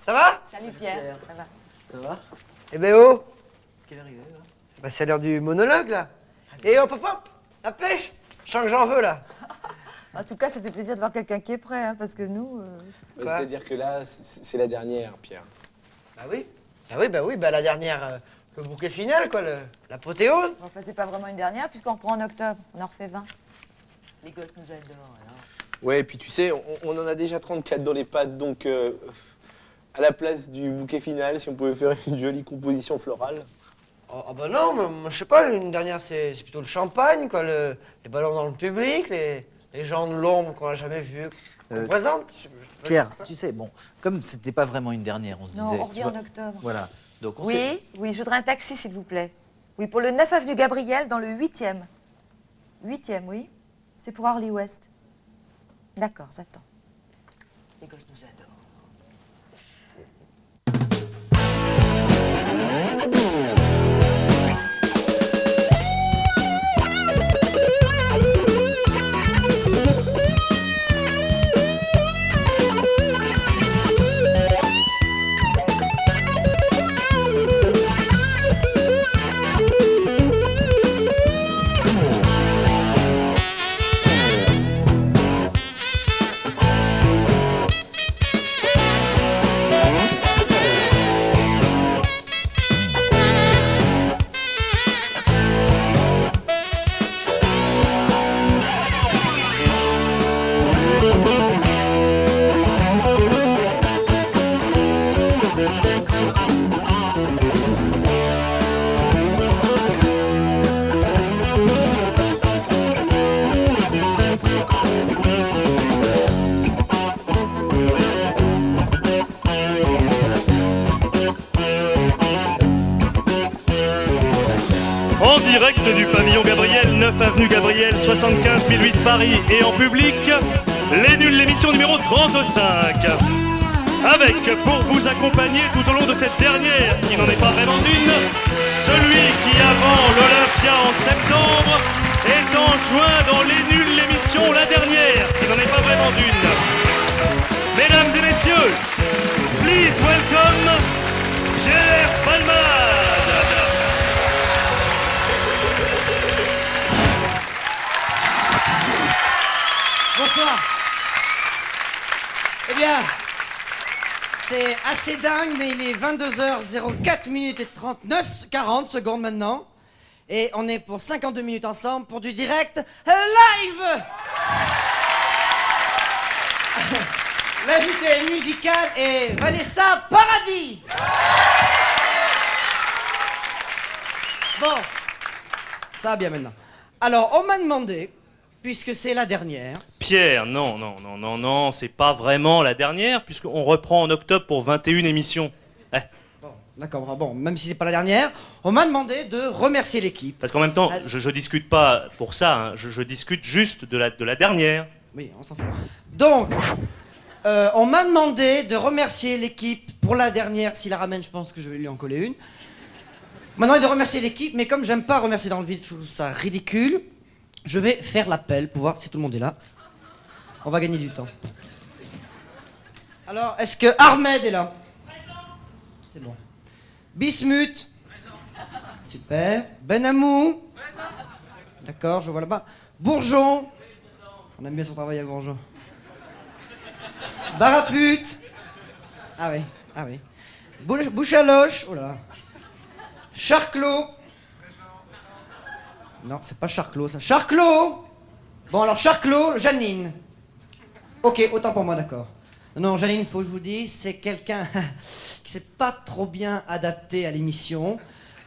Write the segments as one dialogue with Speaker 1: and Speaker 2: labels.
Speaker 1: Ça va?
Speaker 2: Salut Pierre, ça va?
Speaker 1: Ça va? Eh ben oh!
Speaker 3: Quelle heure il est là?
Speaker 1: Bah c'est l'heure du monologue là. Et hop hop hop! La pêche! Je sens que j'en veux là.
Speaker 2: En tout cas, ça fait plaisir de voir quelqu'un qui est prêt, hein, parce que nous...
Speaker 3: C'est-à-dire que là, c'est la dernière, Pierre.
Speaker 1: Bah oui. Bah la dernière, le bouquet final quoi, l'apothéose.
Speaker 2: Enfin, c'est pas vraiment une dernière, puisqu'on reprend en octobre. On en refait 20. Les gosses nous adorent, alors.
Speaker 3: Ouais, et puis tu sais, on en a déjà 34 dans les pattes, donc à la place du bouquet final, si on pouvait faire une jolie composition florale.
Speaker 1: Oh bah non, mais moi, je sais pas, une dernière c'est plutôt le champagne quoi, les ballons dans le public, les gens de l'ombre qu'on n'a jamais vus, qu'on présente.
Speaker 4: Pierre, tu sais, bon, comme c'était pas vraiment une dernière, on se
Speaker 2: Non,
Speaker 4: disait...
Speaker 2: on revient en octobre.
Speaker 4: Voilà. Donc on s'est-
Speaker 2: Oui, je voudrais un taxi, s'il vous plaît. Oui, pour le 9 avenue Gabriel, dans le 8e. 8e, oui. C'est pour Harley West. D'accord, j'attends. Les gosses nous adorent.
Speaker 5: En direct du pavillon Gabriel, 9 avenue Gabriel, 75 008 Paris, et en public, Les Nuls, l'émission numéro 35. Avec, pour vous accompagner tout au long de cette dernière, qui n'en est pas vraiment une, celui qui, avant l'Olympia en septembre, est en juin dans Les Nuls, l'émission la dernière, qui n'en est pas vraiment une. Mesdames et messieurs, please welcome Gérard Palmade.
Speaker 6: Bonsoir. Eh bien, c'est assez dingue, mais il est 22h04 minutes et 40 secondes maintenant. Et on est pour 52 minutes ensemble pour du direct live. L'invité musical est Vanessa Paradis. Bon, ça va bien maintenant. Alors, on m'a demandé, puisque c'est la dernière...
Speaker 5: Pierre, non, c'est pas vraiment la dernière, puisqu'on reprend en octobre pour 21 émissions.
Speaker 6: Bon, d'accord, bon, même si c'est pas la dernière, on m'a demandé de remercier l'équipe.
Speaker 5: Parce qu'en même temps, je discute pas pour ça, hein, je discute juste de la dernière.
Speaker 6: Oui, on s'en fout. Donc, on m'a demandé de remercier l'équipe pour la dernière. S'il la ramène, je pense que je vais lui en coller une. On m'a demandé de remercier l'équipe, mais comme j'aime pas remercier dans le vide, je trouve ça ridicule, je vais faire l'appel pour voir si tout le monde est là. On va gagner du temps. Alors, est-ce que Ahmed est là? C'est bon. Bismuth? Super. Benamou? D'accord, je vois là-bas. Bourgeon? On aime bien son travail à Bourgeon. Barapute? Ah oui. Bouchaloche? Oh là là. Charclot? Non, c'est pas Charclot, ça. Charclot! Bon, alors Charclot, Janine. Ok, autant pour moi, d'accord. Non, Janine, faut que je vous dise, c'est quelqu'un qui s'est pas trop bien adapté à l'émission.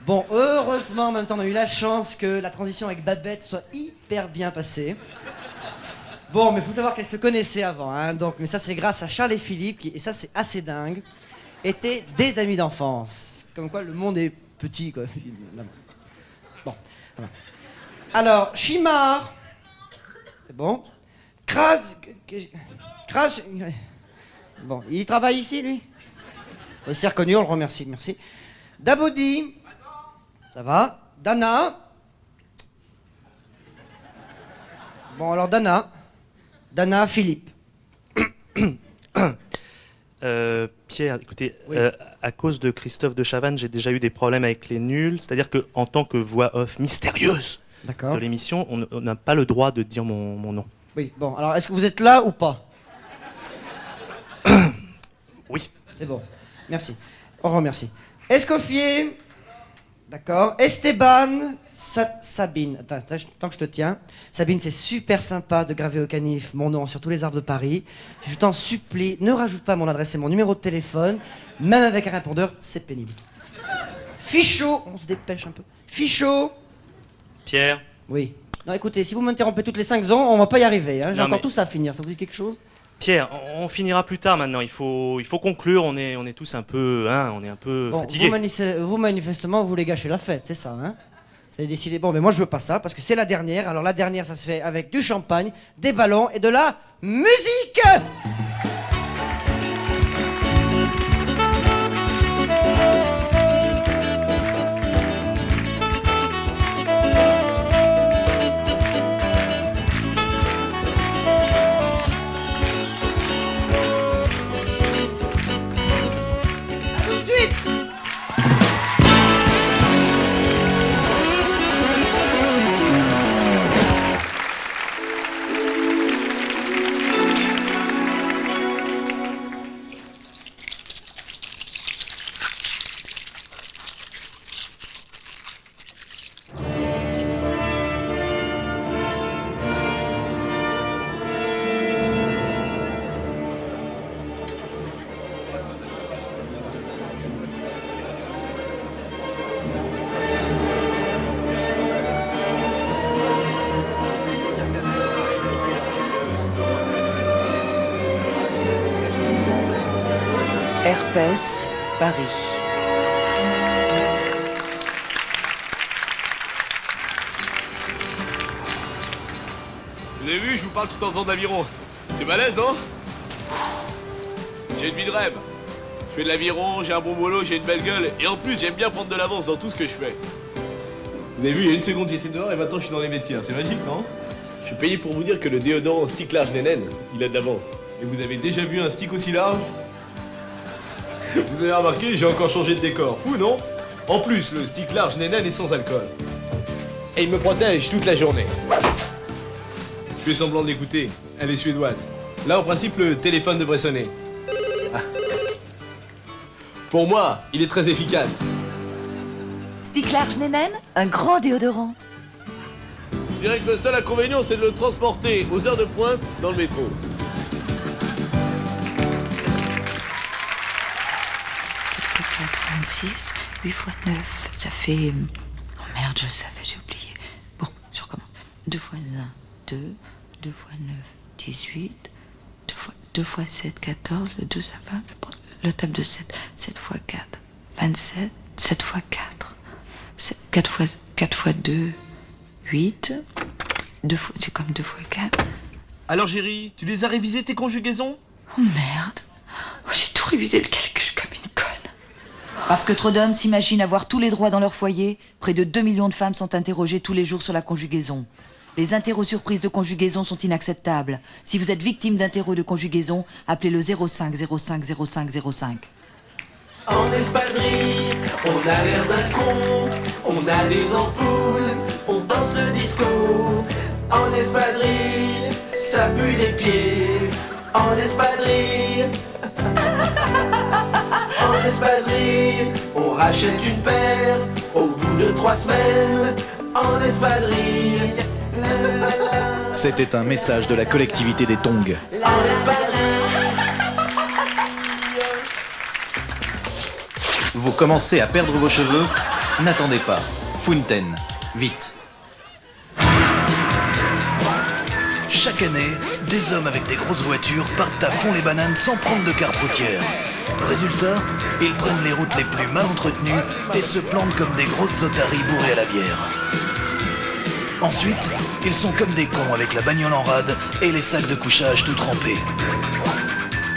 Speaker 6: Bon, heureusement, en même temps, on a eu la chance que la transition avec Babette soit hyper bien passée. Bon, mais faut savoir qu'elles se connaissaient avant, hein, donc, mais ça, c'est grâce à Charles et Philippe, et ça, c'est assez dingue, étaient des amis d'enfance. Comme quoi, le monde est petit, quoi. Bon, voilà. Alors, Chimard. C'est bon. Kras. Bon, il travaille ici, lui? Il s'est reconnu, on le remercie, merci. Dabodi. Ça va. Dana. Bon, alors Dana, Philippe.
Speaker 5: Pierre, écoutez,
Speaker 6: Oui.
Speaker 5: à cause de Christophe de Chavannes, j'ai déjà eu des problèmes avec les nuls. C'est-à-dire qu'en tant que voix off mystérieuse
Speaker 6: D'accord.
Speaker 5: de l'émission, on n'a pas le droit de dire mon nom.
Speaker 6: Oui, bon, alors est-ce que vous êtes là ou pas?
Speaker 5: Oui.
Speaker 6: C'est bon. Merci. Au revoir, merci. Escoffier. D'accord. Esteban. Sabine. Attends, tant que je te tiens. Sabine, c'est super sympa de graver au canif mon nom sur tous les arbres de Paris. Je t'en supplie, ne rajoute pas mon adresse et mon numéro de téléphone. Même avec un répondeur, c'est pénible. Fichot. On se dépêche un peu. Fichot.
Speaker 5: Pierre,
Speaker 6: Oui. Non, écoutez, si vous m'interrompez toutes les 5 secondes, on va pas y arriver. Hein. J'ai
Speaker 5: Non,
Speaker 6: encore
Speaker 5: mais-
Speaker 6: tout ça à finir. Ça vous dit quelque chose?
Speaker 5: Pierre, on finira plus tard maintenant. Il faut conclure. On est tous un peu, on est un peu
Speaker 6: Bon,
Speaker 5: fatigués.
Speaker 6: vous, manifestement, vous voulez gâcher la fête, c'est ça, hein? Ça a décidé. Bon, mais moi, je veux pas ça, parce que c'est la dernière. Alors, la dernière, ça se fait avec du champagne, des ballons et de la musique! À tout de suite!
Speaker 7: Herpès, Paris.
Speaker 8: Vous avez vu, je vous parle tout en faisant de l'aviron. C'est balèze, non? J'ai une vie de rêve. Je fais de l'aviron, j'ai un bon boulot, j'ai une belle gueule, et en plus, j'aime bien prendre de l'avance dans tout ce que je fais. Vous avez vu, il y a une seconde, j'étais dehors, et maintenant, je suis dans les vestiaires. C'est magique, non? Je suis payé pour vous dire que le déodorant stick large Nénène, il a de l'avance. Et vous avez déjà vu un stick aussi large? Vous avez remarqué, j'ai encore changé de décor. Fou, non? En plus, le stick large Nénène est sans alcool. Et il me protège toute la journée. Je fais semblant de l'écouter. Elle est suédoise. Là, en principe, le téléphone devrait sonner. Ah. Pour moi, il est très efficace.
Speaker 7: Stick large Nénène, un grand déodorant.
Speaker 8: Je dirais que le seul inconvénient, c'est de le transporter aux heures de pointe dans le métro.
Speaker 7: 7 x 4, 26. 8 x 9, ça fait... Oh merde, je savais, j'ai oublié. Bon, je recommence. 2 x 1, 2. 2 x 9, 18. 2 x 7, 14. Le 2, ça va. Je prends le table de 7. 7 x 4, 27. 7 x 4. 4 x 2, 8. C'est comme 2 x 4.
Speaker 8: Alors, Géry, tu les as révisés tes conjugaisons?
Speaker 7: Oh merde. Oh, j'ai tout révisé le calcul comme une conne. Parce que trop d'hommes s'imaginent avoir tous les droits dans leur foyer, près de 2 millions de femmes sont interrogées tous les jours sur la conjugaison. Les interros surprises de conjugaison sont inacceptables. Si vous êtes victime d'interros de conjugaison, appelez le 05 05 05 05.
Speaker 9: En espadrille, on a l'air d'un con, on a des ampoules, on danse le disco. En espadrille, ça pue des pieds. En espadrille, en espadrille, on rachète une paire au bout de 3 semaines. En espadrille,
Speaker 10: C'était un message de la collectivité des Tongs.
Speaker 9: en espadrille.
Speaker 10: Vous commencez à perdre vos cheveux? N'attendez pas. Fontaine, vite. Chaque année, des hommes avec des grosses voitures partent à fond les bananes sans prendre de carte routière. Résultat, ils prennent les routes les plus mal entretenues et se plantent comme des grosses otaries bourrées à la bière. Ensuite, ils sont comme des cons avec la bagnole en rade et les sacs de couchage tout trempés.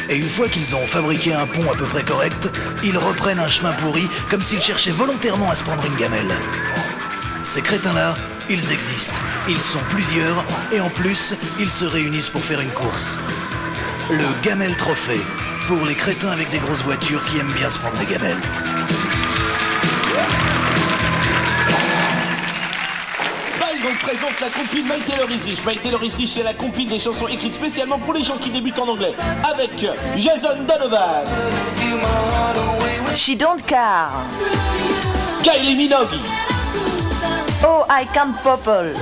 Speaker 10: Et une fois qu'ils ont fabriqué un pont à peu près correct, ils reprennent un chemin pourri comme s'ils cherchaient volontairement à se prendre une gamelle. Ces crétins-là, ils existent, ils sont plusieurs, et en plus, ils se réunissent pour faire une course. Le Gamelle Trophée, pour les crétins avec des grosses voitures qui aiment bien se prendre des gamelles.
Speaker 8: Donc présente la compile My Taylor is Rich. My Taylor is Rich, c'est la compile des chansons écrites spécialement pour les gens qui débutent en anglais. Avec Jason Donovan,
Speaker 2: She Don't Care.
Speaker 8: Kylie Minogue,
Speaker 2: Oh, I Can't Popple.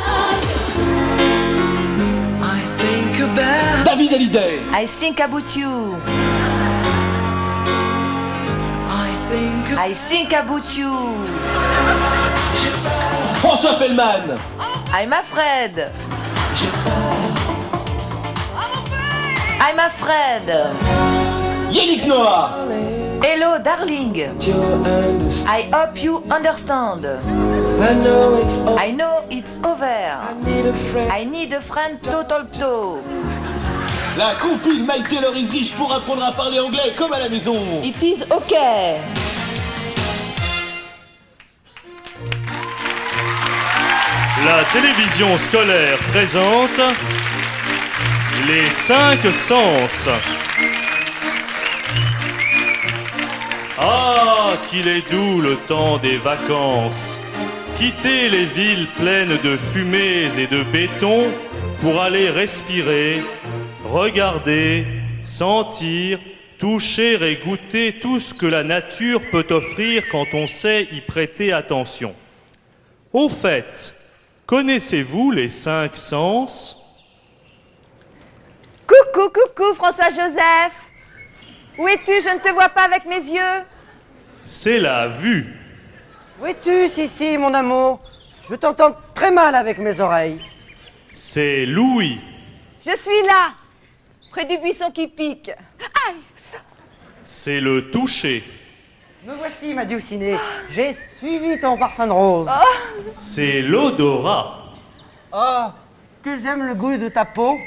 Speaker 8: David Hallyday,
Speaker 2: I Think About You. I Think About You.
Speaker 8: François Fellman,
Speaker 2: I'm Afraid. I'm Afraid.
Speaker 8: Yannick Noah,
Speaker 2: Hello, darling. I hope you understand. I know it's over. I need a friend to talk to.
Speaker 8: la compile My Taylor is Rich pour apprendre à parler anglais comme à la maison.
Speaker 2: It is okay.
Speaker 5: La télévision scolaire présente les 5 sens. Ah, qu'il est doux le temps des vacances. Quitter les villes pleines de fumées et de béton pour aller respirer, regarder, sentir, toucher et goûter tout ce que la nature peut offrir quand on sait y prêter attention. Au fait, connaissez-vous les 5 sens?
Speaker 2: Coucou, coucou, François-Joseph. Où es-tu? Je ne te vois pas avec mes yeux.
Speaker 5: C'est la vue.
Speaker 1: Où es-tu, Sissi, mon amour? Je t'entends très mal avec mes oreilles.
Speaker 5: C'est l'ouïe.
Speaker 2: Je suis là, près du buisson qui pique. Aïe!
Speaker 5: C'est le toucher.
Speaker 1: Me voici, ma dulcinée. J'ai suivi ton parfum de rose.
Speaker 5: C'est l'odorat.
Speaker 1: Oh, que j'aime le goût de ta peau.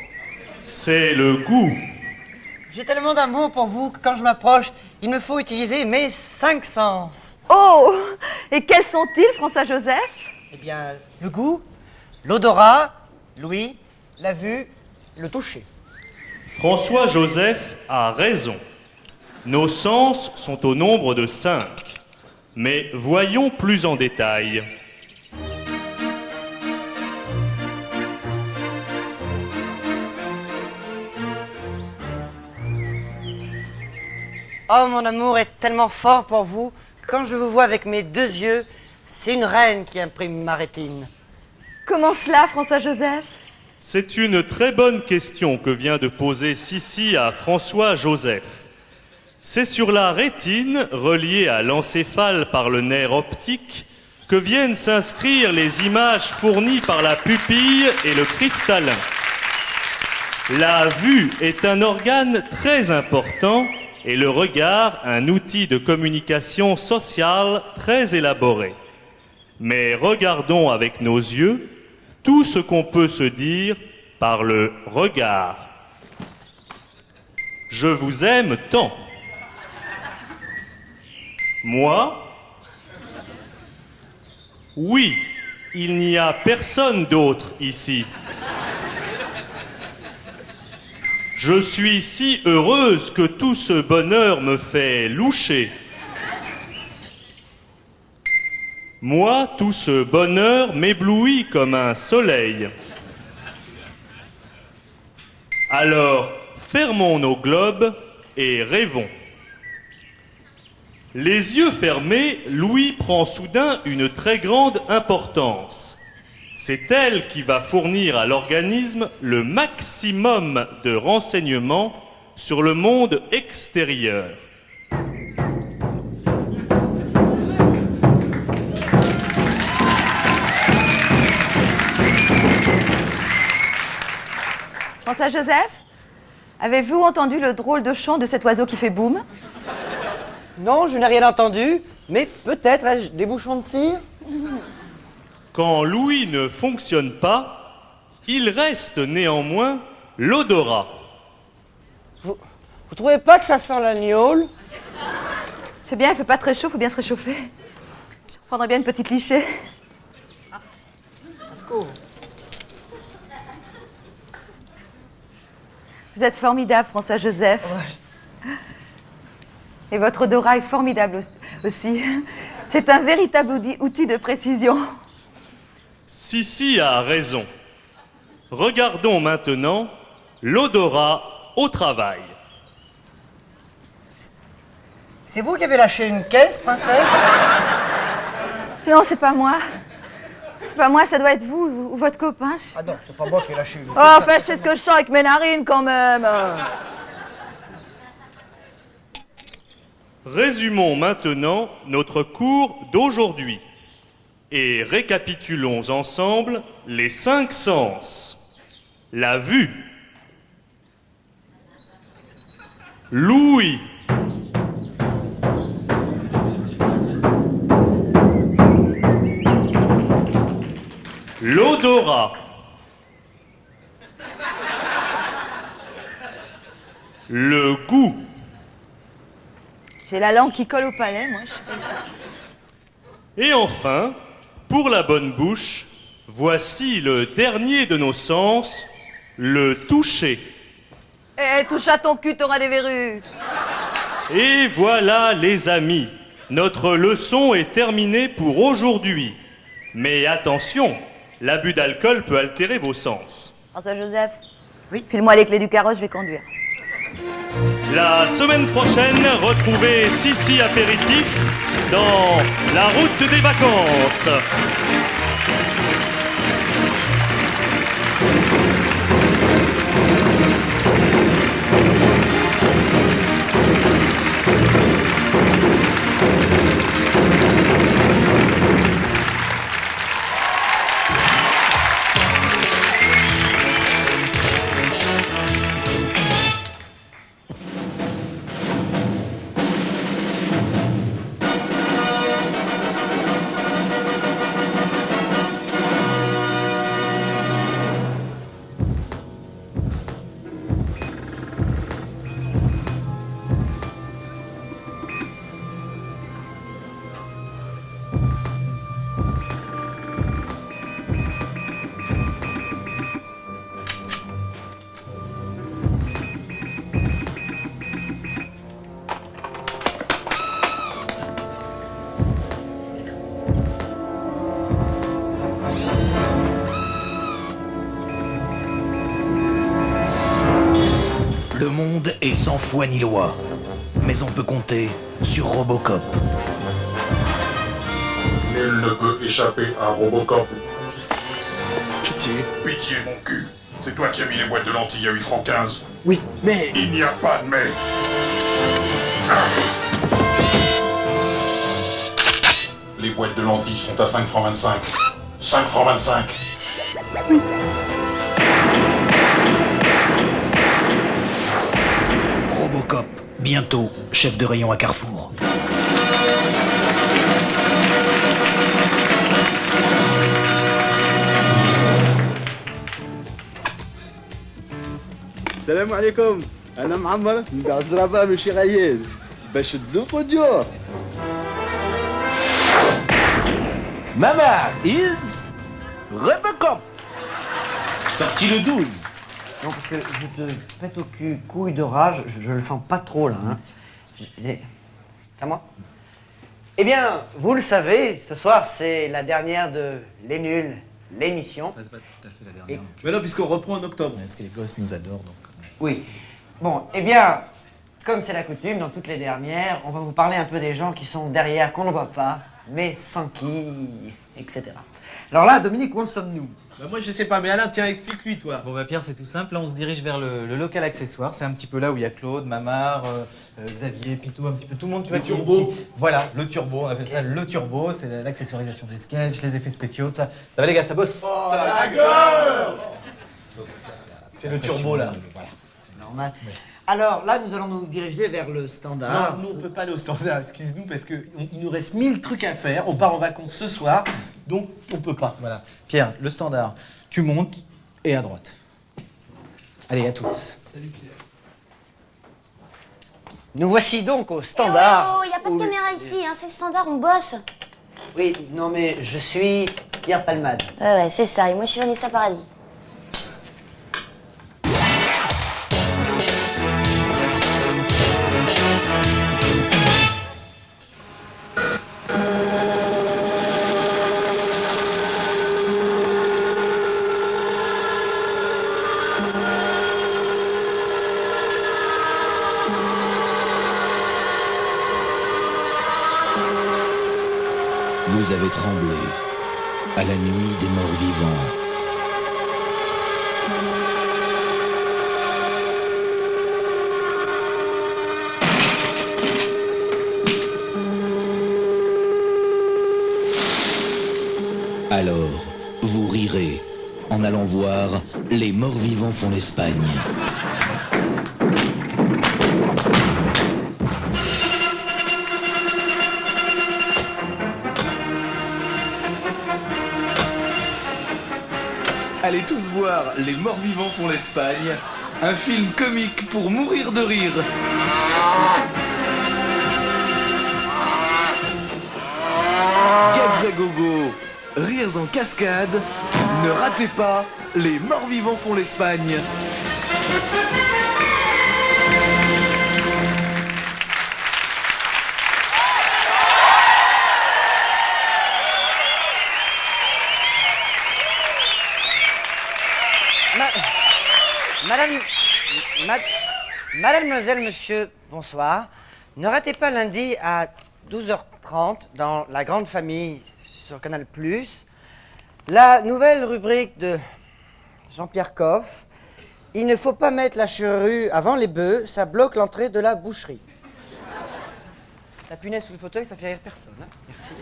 Speaker 5: C'est le goût.
Speaker 1: J'ai tellement d'amour pour vous que quand je m'approche, il me faut utiliser mes 5 sens.
Speaker 2: Oh! Et quels sont-ils, François-Joseph?
Speaker 1: Eh bien, le goût, l'odorat, l'ouïe, la vue, le toucher.
Speaker 5: François-Joseph a raison. Nos sens sont au nombre de 5. Mais voyons plus en détail.
Speaker 1: Oh, mon amour est tellement fort pour vous. Quand je vous vois avec mes 2 yeux, c'est une reine qui imprime ma rétine.
Speaker 2: Comment cela, François-Joseph?
Speaker 5: C'est une très bonne question que vient de poser Sissi à François-Joseph. C'est sur la rétine, reliée à l'encéphale par le nerf optique, que viennent s'inscrire les images fournies par la pupille et le cristallin. La vue est un organe très important et le regard un outil de communication sociale très élaboré. Mais regardons avec nos yeux tout ce qu'on peut se dire par le regard. Je vous aime tant. Moi? Oui, il n'y a personne d'autre ici. Je suis si heureuse que tout ce bonheur me fait loucher. Moi, tout ce bonheur m'éblouit comme un soleil. Alors, fermons nos globes et rêvons. Les yeux fermés, l'ouïe prend soudain une très grande importance. C'est elle qui va fournir à l'organisme le maximum de renseignements sur le monde extérieur.
Speaker 2: François-Joseph, avez-vous entendu le drôle de chant de cet oiseau qui fait boum?
Speaker 1: Non, je n'ai rien entendu, mais peut-être ai-je des bouchons de cire?
Speaker 5: Quand l'ouïe ne fonctionne pas, il reste néanmoins l'odorat.
Speaker 1: Vous trouvez pas que ça sent l'agneau?
Speaker 2: C'est bien, il fait pas très chaud, faut bien se réchauffer. Je prendrais bien une petite lichée. Vous êtes formidable, François-Joseph. Et votre odorat est formidable aussi. C'est un véritable outil de précision.
Speaker 5: Sissi a raison. Regardons maintenant l'odorat au travail.
Speaker 6: C'est vous qui avez lâché une caisse, princesse?
Speaker 2: Non, c'est pas moi. C'est pas moi, ça doit être vous ou votre copain.
Speaker 6: Ah non, c'est pas moi qui ai lâché une
Speaker 2: Oh, enfin, je sais ce que je sens avec mes narines quand même.
Speaker 5: Résumons maintenant notre cours d'aujourd'hui et récapitulons ensemble les 5 sens. La vue, l'ouïe, l'odorat, le goût,
Speaker 2: J'ai la langue qui colle au palais, moi. Je sais pas.
Speaker 5: et enfin, pour la bonne bouche, voici le dernier de nos sens, le toucher.
Speaker 2: Eh, touche à ton cul, t'auras des verrues.
Speaker 5: Et voilà les amis, notre leçon est terminée pour aujourd'hui. Mais attention, l'abus d'alcool peut altérer vos sens.
Speaker 2: François-Joseph. Oui. File-moi les clés du carrosse, je vais conduire.
Speaker 5: La semaine prochaine, retrouvez Sissi Apéritif dans La route des vacances.
Speaker 10: Le monde est sans foi ni loi, mais on peut compter sur Robocop.
Speaker 11: Nul ne peut échapper à Robocop.
Speaker 3: Pitié.
Speaker 11: Pitié, mon cul. C'est toi qui as mis les boîtes de lentilles à 8 francs 15.
Speaker 3: Oui, mais...
Speaker 11: Il n'y a pas de mais. Les boîtes de lentilles sont à 5 francs 25. 5 francs 25.
Speaker 10: Robocop, bientôt chef de rayon à Carrefour.
Speaker 12: السلام عليكم انا معمر نبيع الزرابه من شي غياد باش تزوق وتجوع.
Speaker 3: Mama is Robocop. Sorti le 12.
Speaker 1: Non, parce que je te pète au cul, couille de rage, je le sens pas trop là. Hein. C'est à moi. Eh bien, vous le savez, ce soir c'est la dernière de Les Nuls, l'émission.
Speaker 4: C'est pas tout à fait la dernière.
Speaker 3: Mais non, puisqu'on reprend en octobre.
Speaker 4: Parce que les gosses nous adorent, donc.
Speaker 1: Oui. Bon, eh bien, comme c'est la coutume dans toutes les dernières, on va vous parler un peu des gens qui sont derrière, qu'on ne voit pas, mais sans qui, etc. Alors là, Dominique, où en sommes-nous?
Speaker 3: Bah moi je sais pas, mais Alain, tiens, explique-lui toi.
Speaker 4: Bon bah Pierre, c'est tout simple. Là, on se dirige vers le local accessoire. C'est un petit peu là où il y a Claude, Mamar, Xavier, Pitou, un petit peu tout le monde. Tu
Speaker 3: Le
Speaker 4: vois,
Speaker 3: turbo.
Speaker 4: Voilà, le turbo. On appelle ça le turbo. C'est l'accessorisation des sketchs, les effets spéciaux, tout ça. Ça va les gars, ça bosse.
Speaker 3: Oh la gueule. C'est le turbo là.
Speaker 4: Voilà.
Speaker 1: C'est normal. Alors là, nous allons nous diriger vers le standard.
Speaker 3: Non, nous on peut pas aller au standard, excuse-nous, parce qu'il nous reste 1000 trucs à faire. On part en vacances ce soir, donc on peut pas.
Speaker 4: Voilà. Pierre, le standard. Tu montes et à droite. Allez, à tous.
Speaker 3: Salut Pierre.
Speaker 1: Nous voici donc au standard.
Speaker 13: Oh, y a pas de caméra ici, hein, c'est le standard, on bosse.
Speaker 1: Oui, non mais je suis Pierre Palmade.
Speaker 13: Ouais, c'est ça, et moi je suis Vanessa Paradis.
Speaker 10: Vous avez tremblé à la nuit des morts vivants. Alors, vous rirez en allant voir Les morts vivants font l'Espagne. Allez tous voir Les morts vivants font l'Espagne, un film comique pour mourir de rire. Gags à gogo, rires en cascade, ne ratez pas Les morts vivants font l'Espagne.
Speaker 1: Mademoiselle, monsieur, bonsoir. Ne ratez pas lundi à 12h30 dans La Grande Famille sur Canal+, la nouvelle rubrique de Jean-Pierre Coff. Il ne faut pas mettre la charrue avant les bœufs, ça bloque l'entrée de la boucherie. La punaise sous le fauteuil, ça fait rire personne. Hein. Merci.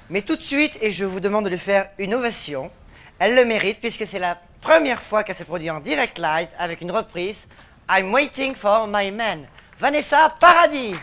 Speaker 1: Mais tout de suite, et je vous demande de lui faire une ovation, elle le mérite puisque c'est la première fois qu'elle se produit en direct live avec une reprise I'm Waiting for My Man. Vanessa Paradis.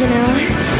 Speaker 13: You know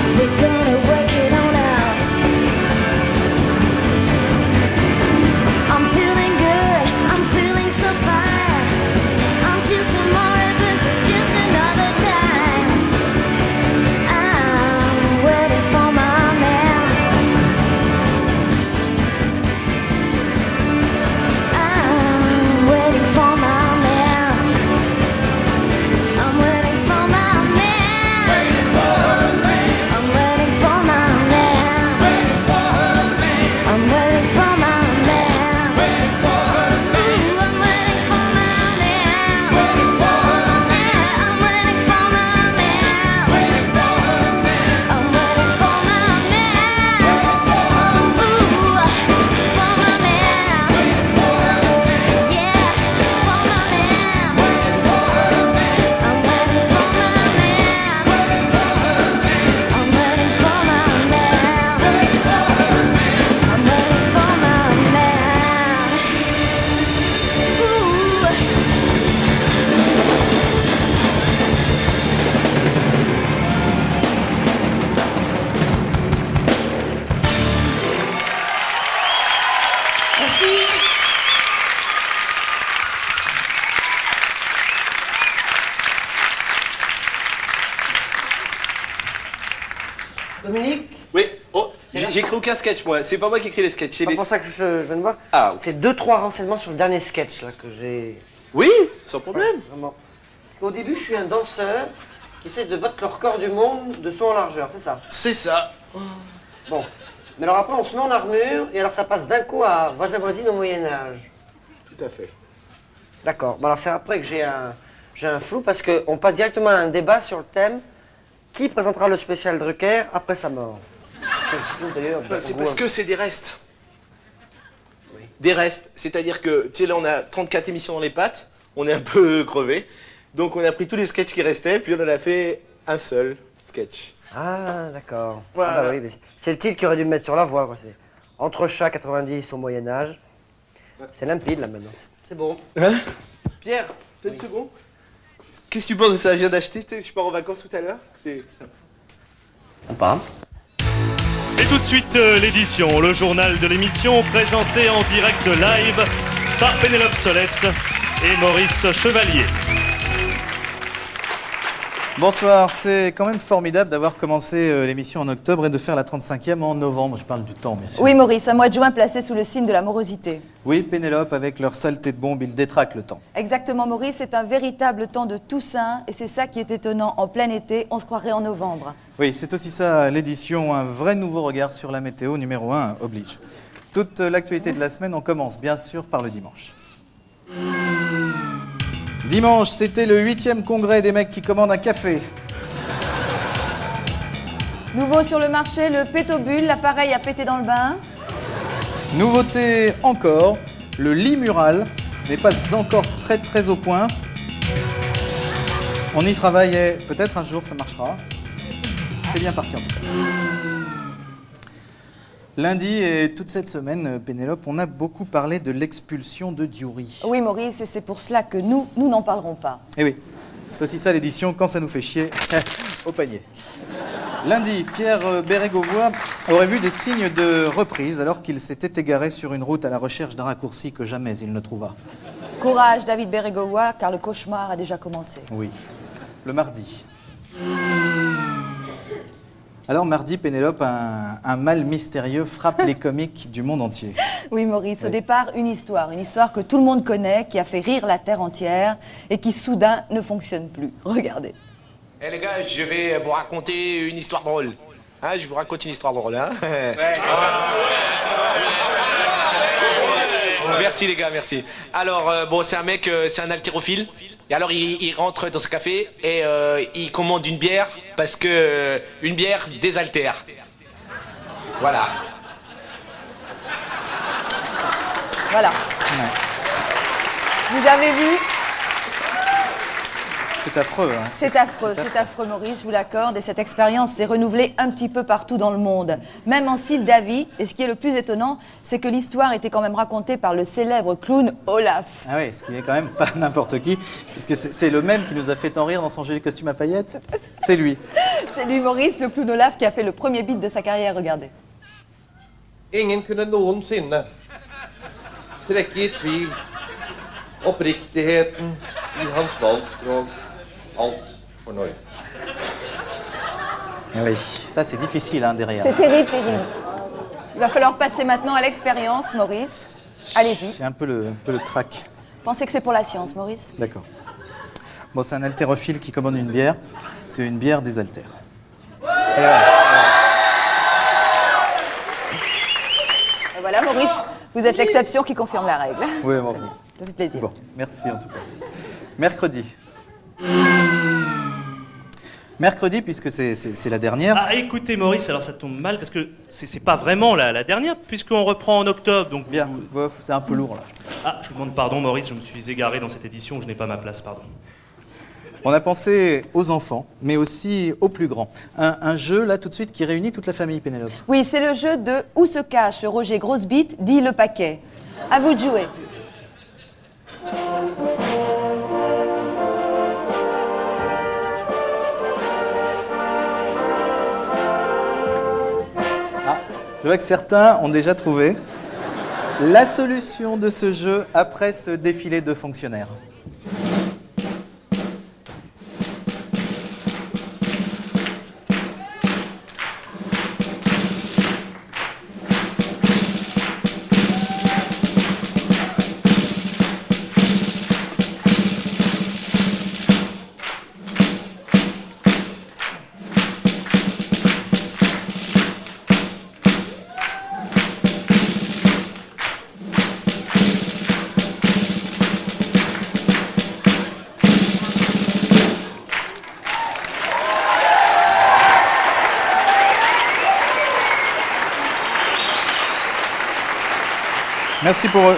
Speaker 1: Dominique?
Speaker 3: Oui. Oh, j'ai écrit aucun sketch, moi. C'est pas moi qui écris les sketchs.
Speaker 1: C'est pour ça que je viens de voir.
Speaker 3: Ah,
Speaker 1: c'est 2-3 renseignements sur le dernier sketch là que j'ai.
Speaker 3: Oui, sans problème.
Speaker 1: Ouais, vraiment. Parce qu'au début, je suis un danseur qui essaie de battre le record du monde de saut en largeur, c'est ça?
Speaker 3: C'est ça.
Speaker 1: Bon. Mais alors après, on se met en armure et alors ça passe d'un coup à voisin-voisine au Moyen-Âge.
Speaker 3: Tout à fait.
Speaker 1: D'accord. Bon, alors c'est après que j'ai un flou parce qu'on passe directement à un débat sur le thème qui présentera le spécial Drucker après sa mort.
Speaker 3: C'est parce que c'est des restes. Oui. Des restes. C'est-à-dire que, tu sais, là, on a 34 émissions dans les pattes, on est un peu crevé. Donc, on a pris tous les sketchs qui restaient, puis on en a fait un seul sketch.
Speaker 1: Ah, d'accord.
Speaker 3: Voilà.
Speaker 1: Ah bah oui, mais c'est le titre qui aurait dû me mettre sur la voie, quoi. C'est Entre chat 90 au Moyen-Âge. C'est limpide, là, maintenant. C'est bon.
Speaker 3: Hein? Pierre, t'as une seconde? Qu'est-ce que tu penses de ça? Je viens d'acheter, tu sais, je pars en vacances tout à l'heure. C'est
Speaker 1: sympa.
Speaker 5: Et tout de suite, l'édition, le journal de l'émission, présenté en direct live par Pénélope Solette et Maurice Chevalier.
Speaker 4: Bonsoir, c'est quand même formidable d'avoir commencé l'émission en octobre et de faire la 35e en novembre. Je parle du temps, bien sûr.
Speaker 2: Oui, Maurice, un mois de juin placé sous le signe de la morosité.
Speaker 4: Oui, Pénélope, avec leur saleté de bombe, ils détraquent le temps.
Speaker 2: Exactement, Maurice, c'est un véritable temps de Toussaint et c'est ça qui est étonnant. En plein été, on se croirait en novembre.
Speaker 4: Oui, c'est aussi ça l'édition, un vrai nouveau regard sur la météo, numéro 1 oblige. Toute l'actualité de la semaine, on commence bien sûr par le dimanche. Dimanche, c'était le 8e congrès des mecs qui commandent un café.
Speaker 2: Nouveau sur le marché, le pétobule, l'appareil à péter dans le bain.
Speaker 4: Nouveauté encore, le lit mural n'est pas encore très au point. On y travaillait, peut-être un jour ça marchera. C'est bien parti en tout cas. Lundi et toute cette semaine, Pénélope, on a beaucoup parlé de l'expulsion de Dioury.
Speaker 2: Oui, Maurice, et c'est pour cela que nous n'en parlerons pas.
Speaker 4: Eh oui, c'est aussi ça l'édition, quand ça nous fait chier, au panier. Lundi, Pierre Bérégovoy aurait vu des signes de reprise alors qu'il s'était égaré sur une route à la recherche d'un raccourci que jamais il ne trouva.
Speaker 2: Courage, David Bérégovoy, car le cauchemar a déjà commencé.
Speaker 4: Oui, le mardi. Alors mardi, Pénélope, un mal mystérieux frappe les comiques du monde entier.
Speaker 2: Oui, Maurice, au départ, une histoire que tout le monde connaît, qui a fait rire la terre entière et qui soudain ne fonctionne plus. Regardez.
Speaker 3: Eh les gars, je vais vous raconter une histoire drôle. Hein, je vous raconte une histoire drôle, hein. Merci les gars, merci. Alors, bon, c'est un mec, c'est un haltérophile. Et alors, il rentre dans ce café et il commande une bière parce que une bière désaltère. Voilà.
Speaker 2: Voilà.
Speaker 4: Ouais.
Speaker 2: Vous avez vu?
Speaker 4: C'est affreux. Hein.
Speaker 2: C'est affreux, Maurice, je vous l'accorde. Et cette expérience s'est renouvelée un petit peu partout dans le monde. Même en Moldavie. Et ce qui est le plus étonnant, c'est que l'histoire était quand même racontée par le célèbre clown Olaf.
Speaker 4: Ah oui, ce qui est quand même pas n'importe qui, puisque c'est le même qui nous a fait tant rire dans son joli costume à paillettes. C'est lui.
Speaker 2: C'est lui, Maurice, le clown Olaf, qui a fait le premier beat de sa carrière, regardez.
Speaker 14: Ingen kunde någonsinne trekke i tvil oppriktigheten i hans valgspråk. Alt for Norge.
Speaker 4: Oui, ça c'est difficile hein, derrière.
Speaker 2: C'est terrible, terrible. Il va falloir passer maintenant à l'expérience, Maurice. Allez-y.
Speaker 4: J'ai un peu le trac.
Speaker 2: Pensez que c'est pour la science, Maurice?
Speaker 4: D'accord. Bon, c'est un haltérophile qui commande une bière. C'est une bière des haltères.
Speaker 2: Et voilà, Maurice, vous êtes l'exception qui confirme la règle.
Speaker 4: Oui, bon.
Speaker 2: Ça fait plaisir.
Speaker 4: Bon, merci en tout cas. Mercredi. Mercredi, puisque c'est la dernière.
Speaker 5: Ah, écoutez, Maurice, alors ça tombe mal parce que c'est pas vraiment la dernière, puisqu'on reprend en octobre. Donc
Speaker 4: bien, c'est un peu lourd là.
Speaker 5: Ah, je vous demande pardon, Maurice, je me suis égaré dans cette édition, je n'ai pas ma place, pardon.
Speaker 4: On a pensé aux enfants, mais aussi aux plus grands. Un jeu, là, tout de suite, qui réunit toute la famille, Pénélope.
Speaker 2: Oui, c'est le jeu de Où se cache Roger Grossebite, dit le paquet. À vous de jouer.
Speaker 4: Je vois que certains ont déjà trouvé la solution de ce jeu après ce défilé de fonctionnaires. Merci pour eux.